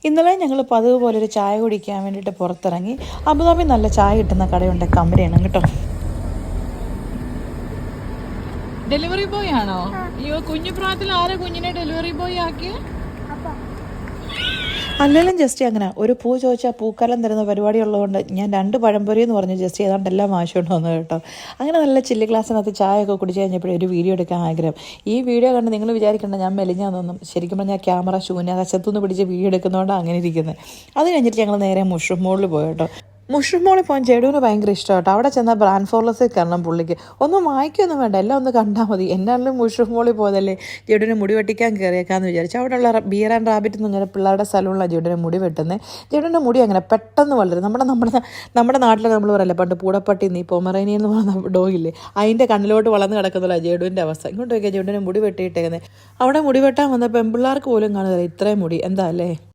ഇന്നലെ ഞങ്ങൾ പതിവ് പോലെ ഒരു ചായ കുടിക്കാൻ വേണ്ടിയിട്ട് പുറത്തിറങ്ങി. അബുദാബി നല്ല ചായ കിട്ടുന്ന കടയുണ്ട്, കമ്പനിയാണ് കേട്ടോ. ഡെലിവറി ബോയ് ആണോ? അയ്യോ, കുഞ്ഞു പ്രായത്തിൽ ആരാ കുഞ്ഞിനെ ഡെലിവറി ബോയ് ആക്കി? അല്ലെങ്കിലും ജസ്റ്റ് അങ്ങനെ ഒരു പൂ ചോദിച്ചാൽ പൂക്കാലം തരുന്ന പരിപാടി ഉള്ളതുകൊണ്ട് ഞാൻ 2 പഴംപൊരി എന്ന് പറഞ്ഞ് ജസ്റ്റ് ഏതാണ്ട് എല്ലാം വാങ്ങിച്ചുകൊണ്ട് വന്നു കേട്ടോ. അങ്ങനെ നല്ല ചില്ലി ഗ്ലാസ്സിനകത്ത് ചായയൊക്കെ കുടിച്ച് കഴിഞ്ഞപ്പോഴേ ഒരു വീഡിയോ എടുക്കാൻ ആഗ്രഹം. ഈ വീഡിയോ കണ്ട് നിങ്ങൾ വിചാരിക്കേണ്ട ഞാൻ മെലിഞ്ഞാന്നൊന്നും. ശരിക്കും പറഞ്ഞാൽ ക്യാമറ ശൂന്യാകാശത്തുനിന്ന് പിടിച്ച് വീഡിയോ എടുക്കുന്നതുകൊണ്ടാണ് അങ്ങനെ ഇരിക്കുന്നത്. അത് കഴിഞ്ഞിട്ട് ഞങ്ങൾ നേരെ മുഷ്റൂം മോളിൽ പോയി കേട്ടോ. മുഷ്റൂം മോളിൽ പോകാൻ ജഡുവിന് ഭയങ്കര ഇഷ്ടമാണ് കേട്ടോ. അവിടെ ചെന്നാൽ ബ്രാൻഡ് ഫോർലെസ്സിൽ കയറണം പുള്ളിക്ക്. ഒന്നും വാങ്ങിക്കൊന്നും വേണ്ട, എല്ലാം ഒന്ന് കണ്ടാൽ മതി. എന്നാലും മുഷ്റൂം മോളിൽ പോയതല്ലേ, ജഡുവിന് മുടി വെട്ടിക്കാൻ കയറിയേക്കാന്ന് വിചാരിച്ചു. അവിടെയുള്ള ബിയർ ആൻഡ് റാബിറ്റ് എന്ന് പറഞ്ഞാൽ പിള്ളേരുടെ സലൂണിലാണ് ജഡുവിന് മുടി വെട്ടുന്നത്. ജഡുവിൻ്റെ മുടി അങ്ങനെ പെട്ടെന്ന് വളരും. നമ്മുടെ നാട്ടിലൊക്കെ നമ്മൾ പറയല്ലേ പണ്ട് പൂടപ്പട്ടി നീ പൊമറേനി എന്ന് പറയുന്ന ഡോഗില്ലേ, അതിൻ്റെ കണ്ണിലോട്ട് വളർന്ന് കിടക്കുന്നില്ല ജഡുവിൻ്റെ അവസ്ഥ. ഇങ്ങോട്ട് വയ്ക്കുക ജഡുവിന് മുടി വെട്ടിയിട്ടേക്കുന്നത്. അവിടെ മുടി വെട്ടാൻ വന്ന പെൺപിള്ളേർക്ക് പോലും കാണുന്നില്ല ഇത്രയും മുടി. എന്താ അല്ലേ?